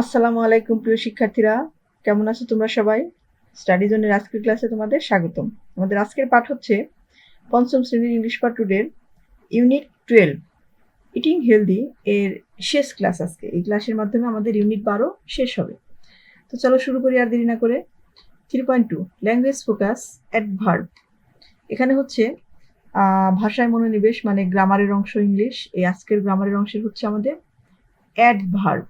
আসসালামু আলাইকুম প্রিয় শিক্ষার্থীরা, কেমন আছো তোমরা সবাই? স্টাডি জোনের আজকের ক্লাসে তোমাদের স্বাগতম। আমাদের আজকের পাঠ হচ্ছে পঞ্চম শ্রেণীর ইংলিশ পাঠ 2 এর ইউনিট 12 ইটিং হেলদি এর শেষ ক্লাস আজকে। এই ক্লাসের মাধ্যমে আমাদের ইউনিট 12 শেষ হবে। তো চলো শুরু করি আর দেরি না করে। 3.2 ল্যাঙ্গুয়েজ ফোকাস অ্যাডভার্ব। এখানে হচ্ছে ভাষায় মনোনিবেশ মানে গ্রামারের অংশ ইংলিশ। এই আজকের গ্রামারের অংশের হচ্ছে আমাদের অ্যাডভার্ব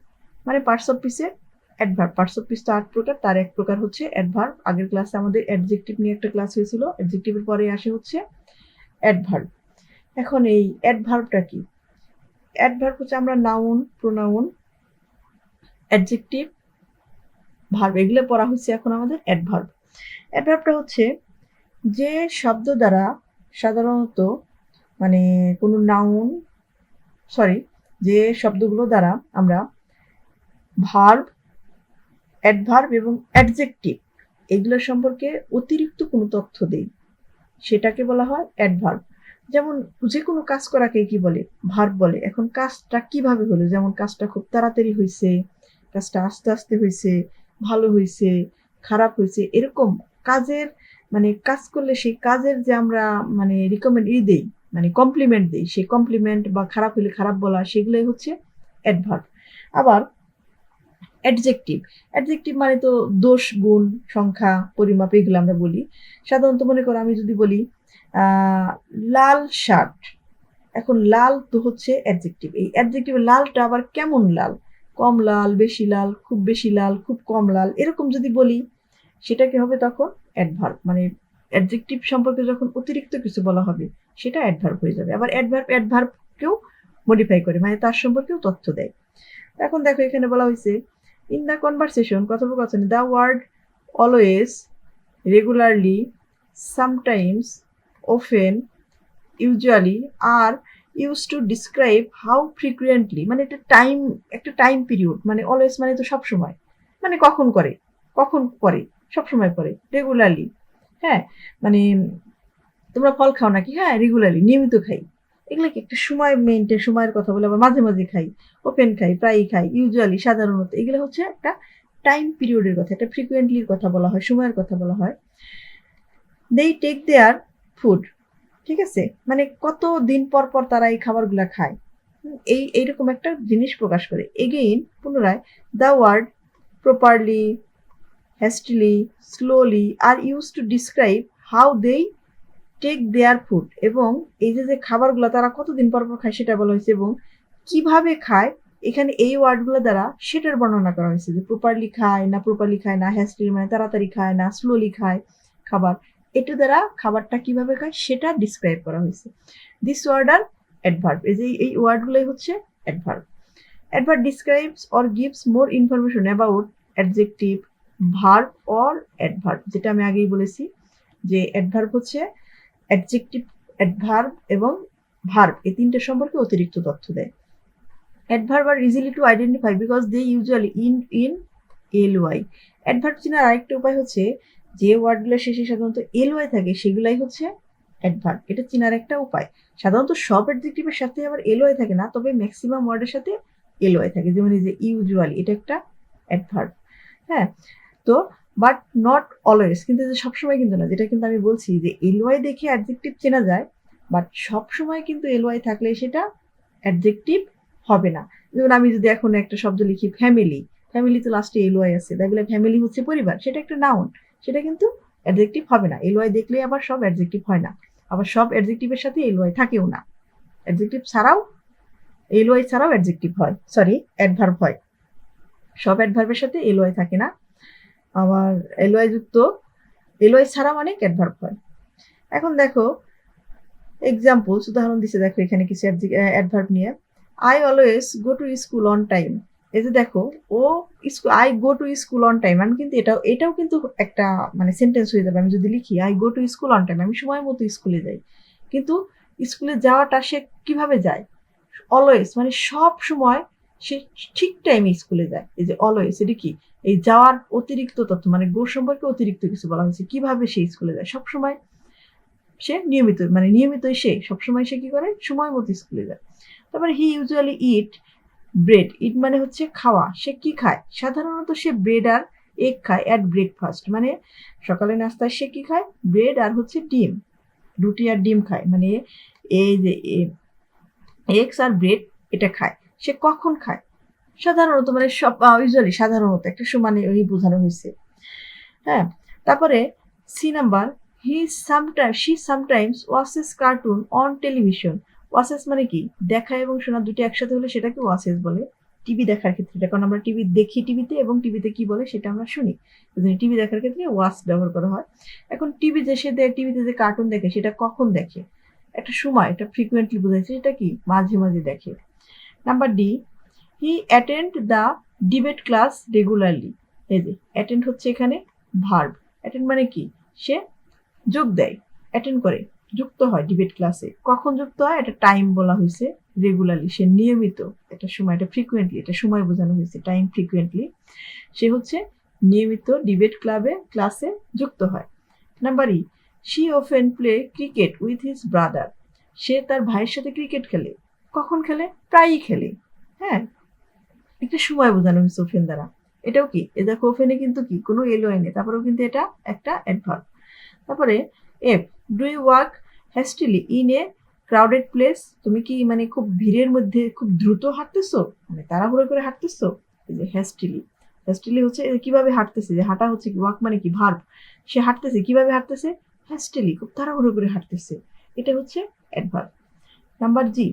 মানে পার্টস অফ স্পিচের অ্যাডভার্ব। পার্টস অফ স্পিচ তো 8 প্রকার, তার এক প্রকার হচ্ছে অ্যাডভার্ব। আগের ক্লাসে আমাদের অ্যাডজেক্টিভ নিয়ে একটা ক্লাস হয়েছিল, অ্যাডজেক্টিভের পরে আসে হচ্ছে অ্যাডভার্ব। এখন এই অ্যাডভার্বটা কি? অ্যাডভার্ব হচ্ছে আমরা নাউন, প্রোনাউন, অ্যাডজেক্টিভ, ভার্ব এগুলো পড়া হচ্ছে এখন আমাদের অ্যাডভার্ব। অ্যাডভার্বটা হচ্ছে যে শব্দ দ্বারা সাধারণত মানে কোনো নাউন যে শব্দগুলো দ্বারা আমরা ভার্ব, অ্যাডভার্ব এবং অ্যাডজেক্টিভ এগুলো সম্পর্কে অতিরিক্ত কোনো তথ্য দেই, সেটাকে বলা হয় অ্যাডভার্ব। যেমন যে কোনো কাজ করাকে কি বলে? ভার্ব বলে। এখন কাজটা কিভাবে হলো? যেমন কাজটা খুব তাড়াতাড়ি হয়েছে, কাজটা আস্তে আস্তে হয়েছে, ভালো হয়েছে, খারাপ হয়েছে, এরকম কাজের মানে কাজ করলে সেই কাজের যে আমরা মানে রিকমেন্ড দেই, মানে কমপ্লিমেন্ট দিই, সেই কমপ্লিমেন্ট বা খারাপ হলে খারাপ বলা, সেগুলোই হচ্ছে অ্যাডভার্ব। আবার অ্যাডজেক্টিভ, অ্যাডজেক্টিভ মানে তো দোষ, গুণ, সংখ্যা, পরিমাপ এগুলো আমরা বলি। সাধারণত মনে করো আমি যদি বলি লাল শার্ট, এখন লাল তো হচ্ছে অ্যাডজেক্টিভ। এই অ্যাডজেক্টিভের লালটা আবার কেমন লাল? কম লাল, বেশি লাল, খুব বেশি লাল, খুব কম লাল, এরকম যদি বলি সেটাকে হবে তখন অ্যাডভার্ব। মানে অ্যাডজেক্টিভ সম্পর্কে যখন অতিরিক্ত কিছু বলা হবে সেটা অ্যাডভার্ব হয়ে যাবে। আবার অ্যাডভার্বকেও মডিফাই করে, মানে তার সম্পর্কেও তথ্য দেয়। এখন দেখো এখানে বলা হয়েছে ইন দ্য কনভারসেশন, কথোপকথনে the word always, regularly, sometimes, often, usually are use to describe how frequently, মানে এটা টাইম, একটা টাইম পিরিয়ড। মানে অলওয়েজ মানে তো সবসময়, মানে কখন করে, কখন করে, সবসময় করে। রেগুলারলি, হ্যাঁ মানে তোমরা ফল খাও নাকি? হ্যাঁ রেগুলারলি, নিয়মিত খাই। এগুলো কি একটা সময় মেনটেন, সময়ের কথা বলে। আবার মাঝে মাঝে খাই, ওপেন খাই, প্রায়ই খাই, ইউজুয়ালি সাধারণত, এগুলো হচ্ছে একটা টাইম পিরিয়ডের কথা, একটা ফ্রিকুয়েন্টলির কথা বলা হয়, সময়ের কথা বলা হয়। দেই টেক দেয়ার ফুড, ঠিক আছে, মানে কত দিন পর পর তারা এই খাবারগুলা খায়, এইরকম একটা জিনিস প্রকাশ করে। এগেইন পুনরায় the word properly, hastily, slowly are use to describe how they take their food, এবং এই যে খাবারগুলো তারা কতদিন পর পর খায় সেটা বলা হয়েছে, এবং কিভাবে খায় এখানে এই ওয়ার্ডগুলো দ্বারা সেটার বর্ণনা করা হয়েছে, যে প্রপারলি খায় না, প্রপারলি খায় না, হ্যাস্টিলি মানে তাড়াতাড়ি খায় না, স্লোলি খায় খাবার, এটা দ্বারা খাবারটা কিভাবে খায় সেটা ডিসক্রাইব করা হয়েছে। দিস ওয়ার্ড আর অ্যাডভার্ব, এই যে এই ওয়ার্ডগুলোই হচ্ছে adverb. Adverb describes or gives more information about adjective, verb or adverb. যেটা আমি আগেই বলেছি যে অ্যাডভার্ব হচ্ছে অ্যাডজেক্টিভ, অ্যাডভার্ব এবং ভার্ব এই তিনটে সম্পর্কে অতিরিক্ত তথ্য দেয়। Adverb are easily to identify because they usually in L Y. Adverb চেনার আরেকটা উপায় হচ্ছে যে ওয়ার্ডগুলো শেষে সাধারণত এলওয়াই থাকে সেগুলাই হচ্ছে অ্যাডভার্ব। এটা চেনার একটা উপায়। সাধারণত সব অ্যাডজেক্টিভের সাথে আবার এলওয়াই থাকে না, তবে ম্যাক্সিমাম ওয়ার্ডের সাথে এলওয়াই থাকে। যেমন এই যে ইউজুয়ালি, এটা একটা অ্যাডভার্ব। হ্যাঁ, তো বাট নট অলওয়েজ, কিন্তু যে সবসময় কিন্তু না, যেটা কিন্তু আমি বলছি যে এলওয়াই দেখে অ্যাডজেক্টিভ চেনা যায়, বাট সবসময় কিন্তু এলওয়াই থাকলে সেটা অ্যাডজেক্টিভ হবে না। যেমন আমি যদি এখন একটা শব্দ লিখি ফ্যামিলি, ফ্যামিলি তো লাস্টে এলওয়াই আছে, তাই বলে ফ্যামিলি হচ্ছে পরিবার, সেটা একটা নাউন, সেটা কিন্তু অ্যাডজেক্টিভ হবে না। এলওয়াই দেখলে আবার সব অ্যাডজেক্টিভ হয় না, আবার সব অ্যাডজেক্টিভের সাথে এলওয়াই থাকেও না। অ্যাডজেক্টিভ ছাড়াও, এলওয়াই ছাড়াও অ্যাডজেক্টিভ হয়, সরি অ্যাডভার্ব হয়। সব অ্যাডভার্বের সাথে এলওয়াই থাকে না, আবার এলওয়াই যুক্ত, এলওয়াই ছাড়া অনেক অ্যাডভার্ব হয়। এখন দেখো এক্সাম্পলস, উদাহরণ দিছে দেখো এখানে কিছু অ্যাডভার্ব নিয়ে। I always go to school on time. এই যে দেখো ও I go to school on time, আমি কিন্তু এটাও কিন্তু একটা মানে সেন্টেন্স হয়ে যাবে। আমি যদি লিখি I go to school on time, আমি সময় মতো স্কুলে যাই, কিন্তু স্কুলে যাওয়াটা সে কিভাবে যায়? অলওয়েজ মানে সব সময় সে ঠিক টাইমে স্কুলে যায়। এই যে অলওয়েজ, এটা কি? এই যাওয়ার অতিরিক্ত তথ্য, মানে গো সম্পর্কে অতিরিক্ত কিছু বলা হয়েছে, কিভাবে সে স্কুলে যায়। সব সময় সে নিয়মিত, মানে নিয়মিতই সে সবসময় সে কি করে? সময় মতো স্কুলে যায়। তারপরে হি ইউজুয়ালি ইট ব্রেড, ইট মানে হচ্ছে খাওয়া, সে কি খায়? সাধারণত সে ব্রেড আর এগ খায় অ্যাট ব্রেকফাস্ট, মানে সকালে নাস্তায় সে কি খায়? ব্রেড আর হচ্ছে ডিম, রুটি আর ডিম খায়, মানে এই যে এগস আর ব্রেড এটা খায়। সে কখন খায়? সাধারণত, মানে সব ইউজুয়ালি সাধারণত একটা সমানে ওই বোঝানো হয়েছে। হ্যাঁ, তারপরে C number, she sometimes watches cartoon on television. Watches মানে কি? দেখা এবং শোনা দুটি একসাথে হলে সেটাকে ওয়াচেস বলে। টিভি দেখার ক্ষেত্রে, কারণ আমরা টিভি দেখি টিভিতে, এবং টিভিতে কি বলে সেটা আমরা শুনি, টিভি দেখার ক্ষেত্রে ওয়াচ ব্যবহার করা হয়। এখন টিভি যে সে টিভিতে যে কার্টুন দেখে সেটা কখন দেখে? একটা সময়, এটা ফ্রিকুয়েন্টলি বোঝাইছে, সেটা কি? মাঝে মাঝে দেখে। Number D, he attend the debate class regularly. এই যে অ্যাটেন্ড হচ্ছে এখানে ভার্ব। অ্যাটেন্ড মানে কি? সে যোগ দেয়, অ্যাটেন্ড করে, যুক্ত হয় ডিবেট ক্লাসে। কখন যুক্ত হয়? এটা টাইম বলা হয়েছে। রেগুলারলি, সে নিয়মিত, এটা সময়, এটা ফ্রিকুয়েন্টলি, এটা সময় বোঝানো হয়েছে, টাইম ফ্রিকুয়েন্টলি, সে হচ্ছে নিয়মিত ডিবেট ক্লাসে যুক্ত হয়। Number E, she often play cricket with his brother. সে তার ভাইয়ের সাথে ক্রিকেট খেলে। কখন খেলে? প্রায়ই খেলে। হ্যাঁ, একটা সময় বোঝানো হয়েছে ওফেন দ্বারা। এটাও কি? এ দেখো ওফেনে কিন্তু কি কোনো এলওয়াই নেই, তারপরেও কিন্তু এটা একটা অ্যাডভার্ব। তারপরে F, do you work hastily in a crowded place. তুমি কি মানে খুব ভিড়ের মধ্যে খুব দ্রুত হাঁটতেছো, মানে তাড়াহুড়ো করে হাঁটতেছো? এই যে হ্যাস্টিলি, হ্যাস্টিলি হচ্ছে কিভাবে হাঁটতেছে, যে হাঁটা হচ্ছে কি, ওয়ার্ক মানে কি ভার্ব। সে হাঁটতেছে, কিভাবে হাঁটতেছে? হ্যাস্টিলি, খুব তাড়াহুড়ো করে হাঁটতেছে, এটা হচ্ছে adverb. Number G,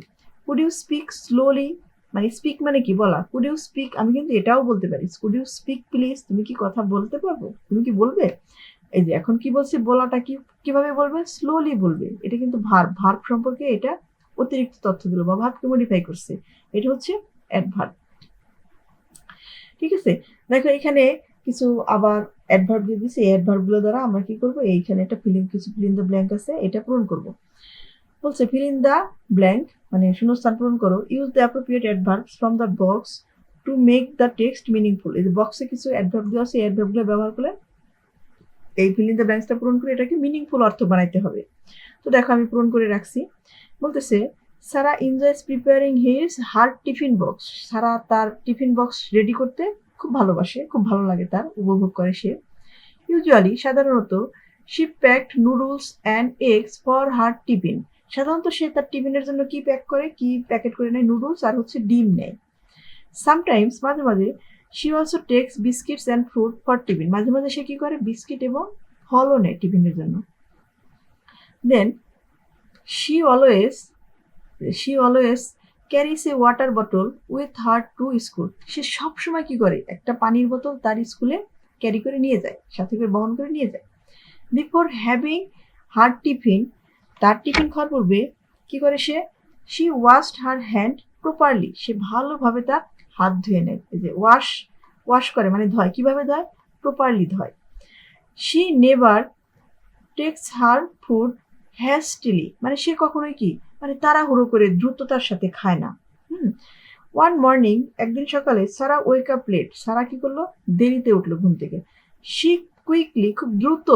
could you speak slowly, মানে স্পিক মানে কি? বলা। কুড ইউ স্পিক, আমি কিন্তু এটাও বলতে পারি, কুড ইউ স্পিক প্লিজ, তুমি কি কথা বলতে পারবো, তুমি কি বলবে? এই যে এখন কি বলছি, বলাটা কি কিভাবে বলবে? স্লোলি বলবে। এটা কিন্তু ভার্ব, ভার্ব সম্পর্কে এটা অতিরিক্ত তথ্য দিল বা ভার্বকে মডিফাই করছে, এটা হচ্ছে অ্যাডভার্ব। ঠিক আছে, দেখো এখানে কিছু আবার অ্যাডভার্ব দিয়ে দিচ্ছে। এই অ্যাডভার্ব গুলো দ্বারা আমরা কি করবো? এইখানে একটা কিছু ফিল ইন দ্য ব্ল্যাঙ্ক আছে, এটা পূরণ করবো। বলছে ফিল ইন দ্য ব্ল্যাঙ্ক মানে শূন্যস্থান পূরণ করো। Use the appropriate adverbs from the box to make the text meaningful. এই যে বক্সে কিছু অ্যাডভার্ব দেওয়া আছে, এই অ্যাডভার্বগুলো ব্যবহার করে এই ফিল ইন দ্য ব্ল্যাঙ্কসটা পূরণ করে এটাকে মিনিংফুল অর্থ বানাইতে হবে। তো দেখো আমি পূরণ করে রাখছি। বলতেছে সারা enjoys preparing her tiffin box. সারা তার টিফিন বক্স রেডি করতে খুব ভালোবাসে, খুব ভালো লাগে তার, উপভোগ করে সে। ইউজুয়ালি, সাধারণত, she packed noodles and eggs for her tiffin. সাধারণত সে তার টিফিনের জন্য কি প্যাক করে, কি প্যাকেট করে নেয়? নুডলস আর হচ্ছে ডিম নেয়। সামটাইমস, মাঝে মাঝে, she also takes biscuits and fruit for tiffin. মাঝে মাঝে সে কি করে? বিস্কিট এবং ফলও নেয় টিফিনের জন্য। Then she always carries a water bottle with her to school. সে সবসময় কি করে? একটা পানির বোতল তার স্কুলে ক্যারি করে নিয়ে যায়, সাথে করে বহন করে নিয়ে যায়। বিফোর হ্যাভিং হার টিফিন, তার টিফিন খাওয়ার পূর্বে কি করে সে? She washed her hand properly, সে ভালোভাবে তার হাত ধুয়ে নেয়। এই যে ওয়াশ করে মানে ধয়, কিভাবে ধয়? প্রপারলি ধয়। She never takes her food hastily, মানে সে কখনোই কি মানে তাড়াহুড়ো করে দ্রুততার সাথে খায় না। ওয়ান মর্নিং, একদিন সকালে, সারা ওয়েক আপ লেট, সারা কি করলো? দেরিতে উঠলো ঘুম থেকে। শি কুইকলি, খুব দ্রুত,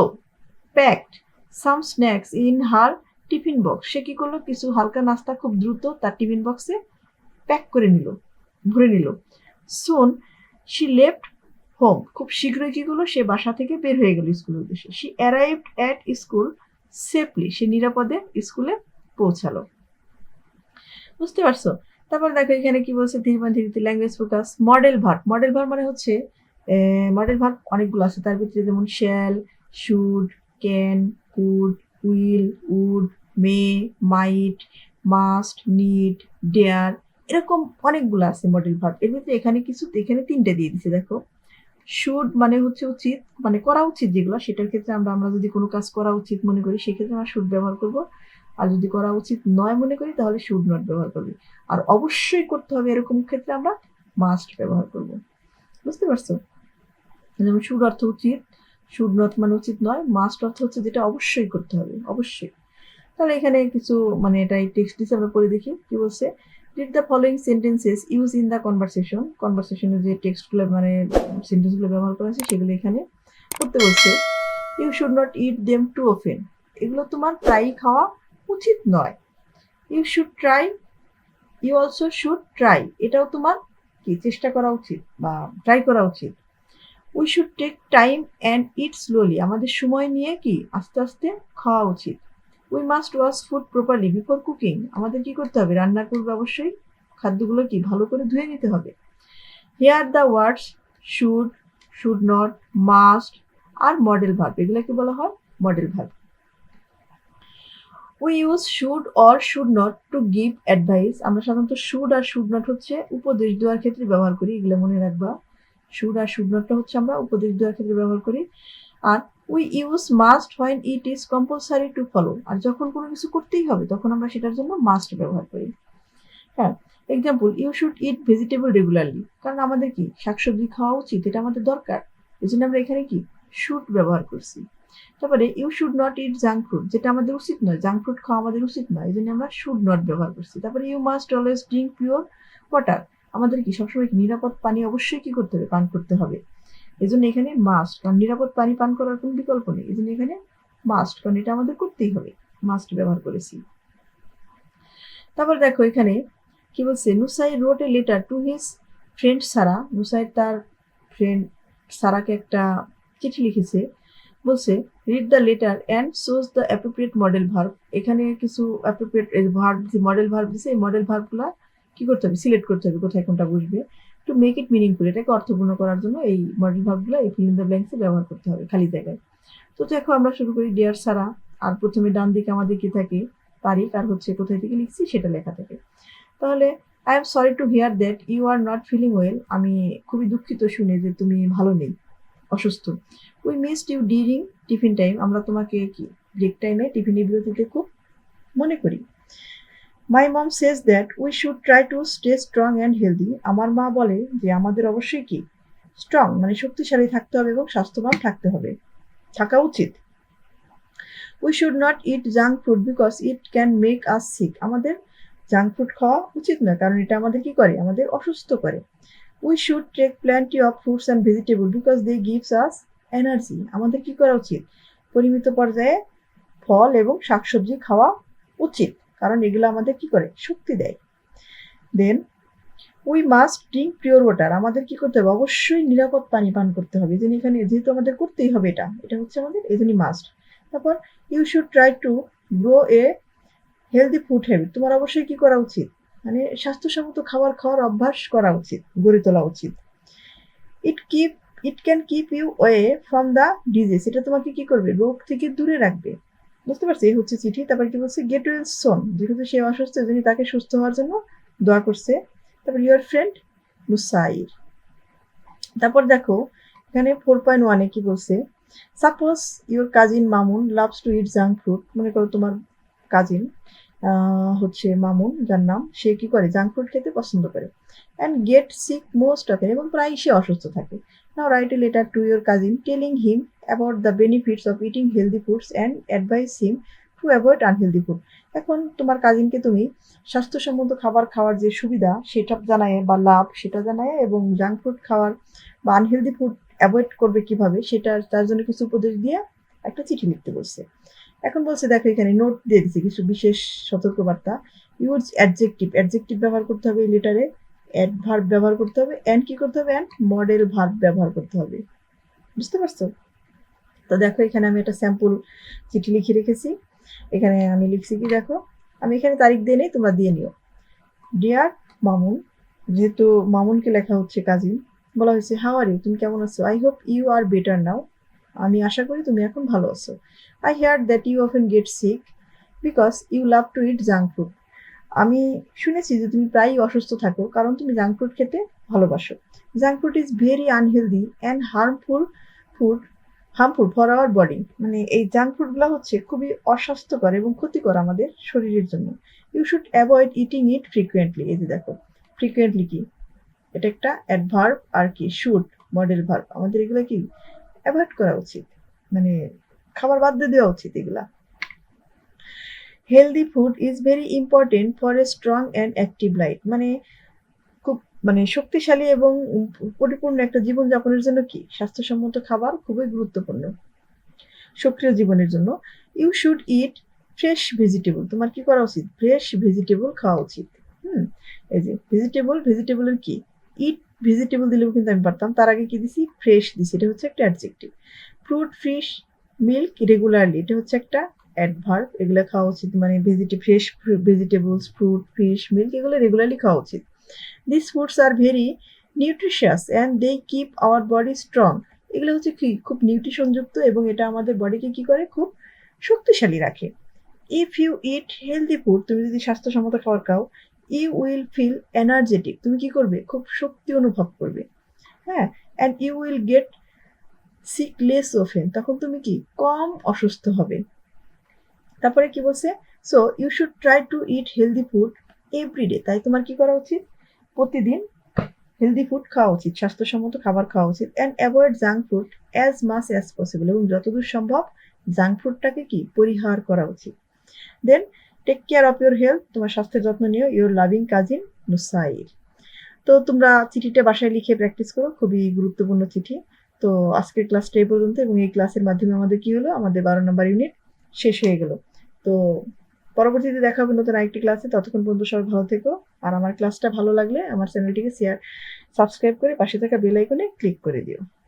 packed some snacks in her tiffin box, সে কি করলো? কিছু হালকা নাস্তা খুব দ্রুত তার টিফিন বক্সে প্যাক করে নিল, ভরে নিল। সুন শি লেফট হোম, খুব শীঘ্রই কি করলো? সে বাসা থেকে বের হয়ে গেল স্কুলের উদ্দেশ্যে। She arrived at school safely, সে নিরাপদে স্কুলে পৌঁছালো। বুঝতে পারছো? তারপর দেখো এখানে কি বলছে, ধীরে ধীরে language focus. Modal verb, modal verb মানে হচ্ছে মডেল ভার্ব অনেকগুলো আছে, তার ভিতরে যেমন shall, should, can, could, will, would, may, might, must, need, dare, এরকম অনেকগুলো আছে মডেল ভার্ব। এর ভিতরে এখানে এখানে 3টে দিয়ে দিচ্ছে। দেখো, শুড মানে হচ্ছে উচিত, মানে করা উচিত যেগুলো, সেটার ক্ষেত্রে আমরা যদি কোনো কাজ করা উচিত মনে করি সেক্ষেত্রে আমরা শুড ব্যবহার করব। আর যদি করা উচিত নয় মনে করি তাহলে শুড নট ব্যবহার করবি। আর অবশ্যই করতে হবে এরকম ক্ষেত্রে আমরা মাস্ট ব্যবহার করব। বুঝতে পারছো? যেমন শুড অর্থ উচিত, শুড নট মানে উচিত নয়, মাস্ট অর্থ হচ্ছে যেটা অবশ্যই করতে হবে, অবশ্যই। তাহলে এখানে কিছু মানে এটাই টেক্সট দিচ্ছে, আমরা পড়ে দেখি কি বলছে। Read the following sentences use in the conversation. কনভারসেশনে যে টেক্সটগুলো মানে সেন্টেন্সগুলো ব্যবহার করা আছে সেগুলো এখানে করতে বলছে। You should not eat them too often, এগুলো তোমার প্রায়ই খাওয়া উচিত নয়। You should try, you also should try, এটাও তোমার কি চেষ্টা করা উচিত বা ট্রাই করা উচিত। We should take time and eat slowly, আমাদের সময় নিয়ে কি আস্তে আস্তে খাওয়া উচিত। We must wash food properly before cooking, আমাদের কি করতে হবে, রান্নার পূর্বে অবশ্যই খাদ্যগুলো কি ভালো করে ধুয়ে নিতে হবে। Here the words should, should not, must are modal verb, এগুলোকে বলা হয় modal verb. We use should or should not to give advice, আমরা সাধারণত শুড আর শুড নট হচ্ছে উপদেশ দেওয়ার ক্ষেত্রে ব্যবহার করি, এগুলো মনে রাখবা। শুড আর শুড নটটা হচ্ছে আমরা উপদেশ দেওয়ার ক্ষেত্রে ব্যবহার করি। আর we use must when it is compulsory to follow, আর যখন কোনো কিছু করতেই হবে তখন আমরা সেটার জন্য মাস্ট ব্যবহার করি। হ্যাঁ, example, you should eat vegetable regularly, কারণ আমাদের কি শাকসবজি খাওয়া উচিত, এটা আমাদের দরকার, এই জন্য আমরা এখানে কি শুড ব্যবহার করছি। তারপরে you should not eat junk food, যেটা আমাদের উচিত নয়, জাঙ্ক ফুড খাওয়া আমাদের উচিত নয়, এই জন্য আমরা শুড নট ব্যবহার করছি। তারপরে you must always drink pure water, আমাদের কি সবসময় নিরাপদ পানি অবশ্যই কি করতে হবে, পান করতে হবে, এই জন্য এখানে মাস্ট, কারণ নিরাপদ পানি পান করার কোনো বিকল্প নেই, এই জন্য এখানে মাস্ট, কারণ এটা আমাদের করতেই হবে, মাস্ট ব্যবহার করেছি। তারপর দেখো এখানে কি বলছে, Nusai wrote a letter to his friend Sara, Nusai তার ফ্রেন্ড সারাকে একটা চিঠি লিখেছে, বলছে read the letter and choose the appropriate modal verb, এখানে কিছু অ্যাপ্রোপ্রিয়েট ভার্ব, যে মডেল ভার্ব দিছে, এই মডেল ভার্বগুলো কি করতে হবে, সিলেক্ট করতে হবে কোথায় কোনটা বসবে, টু মেক ইট মিনিংফুল, এটাকে অর্থপূর্ণ করার জন্য এই মডেল ভার্বগুলো এই ফিল ইন দ্য ব্ল্যাঙ্কসে ব্যবহার করতে হবে খালি জায়গায়। তো দেখো আমরা শুরু করি ডিয়ার সারা, আর প্রথমে ডান দিকে আমাদের কি থাকে, তারিখ, আর হচ্ছে কোথায় থেকে লিখছি সেটা লেখা থাকে। তাহলে I am sorry to hear that you are not feeling well, আমি খুবই দুঃখিত শুনে যে তুমি ভালো নেই, অসুস্থ। We missed you during tiffin time, আমরা তোমাকে কি ব্রেক টাইমে, টিফিনের বিরতিতে খুব মনে করি। My mom says that we should try to stay strong and healthy, আমার মা বলে যে আমাদের অবশ্যই কি স্ট্রং মানে শক্তিশালী থাকতে হবে এবং স্বাস্থ্যবান থাকতে হবে, থাকা উচিত। We should not eat junk food because it can make us sick, আমাদের জাঙ্ক ফুড খাওয়া উচিত নয়, কারণ এটা আমাদের কি করে, আমাদের অসুস্থ করে। We should take plenty of fruits and vegetable because they gives us energy, আমাদের কি করা উচিত, পরিমিত পর্যায়ে ফল এবং শাকসবজি খাওয়া উচিত, কারণ এগুলো আমাদের কি করে, শক্তি দেয়। Then we must drink pure water, আমাদের কি করতে হবে, অবশ্যই নিরাপদ পানি পান করতে হবে, এই জন্য এখানে যেহেতু আমাদের করতেই হবে, এটা হচ্ছে আমাদের, এই জন্যই মাস্ট। তারপর you should try to grow a healthy food habit, তোমার অবশ্যই কি করা উচিত, মানে স্বাস্থ্যসম্মত খাবার খাওয়ার অভ্যাস করা উচিত, গড়ে তোলা উচিত। It can keep you way from the disease, এটা তোমাকে কি করবে, রোগ থেকে দূরে রাখবে, বুঝতে পারছি, এই হচ্ছে চিঠি। তারপর কি বলছে, গেট ওয়েল সোন, যেহেতু সে অসুস্থ যিনি তাকে সুস্থ হওয়ার জন্য দোয়া করছে। তারপর ইউর ফ্রেন্ড নুসাইর। তারপর দেখো এখানে 4.1 কি বলছে, suppose your cousin Mamun loves to eat junk food, মনে করো তোমার কাজিন হচ্ছে মামুন, যার নাম, সে কি করে, জাঙ্ক ফুড খেতে পছন্দ করে, and get sick most of, এবং প্রায় সে অসুস্থ থাকে। Now write a letter to your cousin telling him about the benefits of eating healthy foods and advise him to avoid unhealthy food, এখন তোমার কাজিনকে তুমি স্বাস্থ্যসম্মত খাবার খাওয়ার যে সুবিধা সেটা জানায় বা লাভ সেটা জানায়, এবং জাঙ্ক ফুড খাওয়ার বা আনহেলদি ফুড অ্যাভয়েড করবে কিভাবে সেটা, তার জন্য কিছু উপদেশ দিয়ে একটা চিঠি লিখতে বলছে। এখন বলছে দেখো এখানে নোট দিয়ে দিচ্ছে কিছু বিশেষ সতর্কবার্তা। ইউজ অ্যাডজেক্টিভ, অ্যাডজেক্টিভ ব্যবহার করতে হবে এই লেটারে, অ্যাডভার্ব ব্যবহার করতে হবে, অ্যান্ড কি করতে হবে, অ্যান্ড মডেল ভার্ব ব্যবহার করতে হবে, বুঝতে পারছো? তো দেখো এখানে আমি একটা স্যাম্পল চিঠি লিখে রেখেছি, এখানে আমি লিখছি কি দেখো, আমি এখানে তারিখ দিয়ে নেই, তোমরা দিয়ে নিও। ডিয়ার মামুন, যেহেতু মামুনকে লেখা হচ্ছে কাজিন, বলা হয়েছে হাউ আর ইউ, তুমি কেমন আছো, I hope you are better now, আমি আশা করি তুমি এখন ভালো আছো। I hear that you often get sick because you love to eat junk food, আমি শুনেছি যে তুমি প্রায়ই অসুস্থ থাকো কারণ তুমি জাঙ্ক ফুড খেতে ভালোবাসো। Junk food is very unhealthy and food harmful for our body, মানে এই জাঙ্ক ফুডগুলো হচ্ছে খুবই অস্বাস্থ্যকর এবং ক্ষতিকর আমাদের শরীরের জন্য। You should avoid eating it frequently, এই যে দেখো ফ্রিকুয়েন্টলি কি, এটা একটা অ্যাডভার্ব, আর কি শুড মডেল ভার্ব, আমাদের এগুলো কি অ্যাভয়েড করা উচিত, মানে খাবার বাদ দিয়ে দেওয়া উচিত এগুলা। Healthy food is very important for a strong and active life, মানে খুব মানে শক্তিশালী এবং পরিপূর্ণ একটা জীবনযাপনের জন্য কি স্বাস্থ্যসম্মত খাবার খুবই গুরুত্বপূর্ণ সক্রিয় জীবনের জন্য। You should eat fresh vegetable, তোমার কি করা উচিত, ফ্রেশ ভেজিটেবল খাওয়া উচিত। এই যে ভেজিটেবলের কি ইট ভেজিটেবল দিলেও কিন্তু আমি পারতাম, তার আগে কি দিছি, ফ্রেশ দিছি, এটা হচ্ছে একটা adjective. Fruit, fish, milk regularly, এটা হচ্ছে একটা অ্যাডভার্ব, এগুলো খাওয়া উচিত, মানে fresh vegetables, fruit, fish, milk এগুলো রেগুলারলি খাওয়া উচিত। This foods are very nutritious and they keep our body strong, এগুলো হচ্ছে কি খুব নিউট্রিশনযুক্ত এবং এটা আমাদের বডিকে কি করে, খুব শক্তিশালী রাখে। If you eat healthy food, তুমি যদি স্বাস্থ্যসম্মত খাবার খাও, ইউ উইল ফিল এনার্জেটিক, তুমি কি করবে, খুব শক্তি অনুভব করবে। হ্যাঁ, and you will get sick less often, তখন তুমি কি কম অসুস্থ হবে। তারপরে কি বলছে, so you should try to eat healthy food everyday, তাই তোমার কি করা উচিত, প্রতিদিন হেলদি ফুড খাওয়া উচিত, স্বাস্থ্যসম্মত খাবার খাওয়া উচিত। And avoid junk food as much as possible, এবং যতদূর সম্ভব জাঙ্ক ফুডটাকে কি পরিহার করা উচিত। Then take care of your health, তোমার স্বাস্থ্যের যত্ন নিও। Your loving cousin Nusair. তো তোমরা চিঠিটা বাসায় লিখে প্র্যাকটিস করো, খুবই গুরুত্বপূর্ণ চিঠি। তো আজকের ক্লাসটা এই পর্যন্ত, এবং এই ক্লাসের মাধ্যমে আমাদের কি হলো, আমাদের 12 নম্বর ইউনিট শেষ হয়ে গেল। তো পরবর্তীতে দেখা হবে নতুন আরেকটি ক্লাসে, ততক্ষণ পর্যন্ত সবাই ভালো থেকো। আর আমার ক্লাসটা ভালো লাগলে আমার চ্যানেলটিকে সাবস্ক্রাইব করে পাশে থাকা বেল আইকনে ক্লিক করে দিও।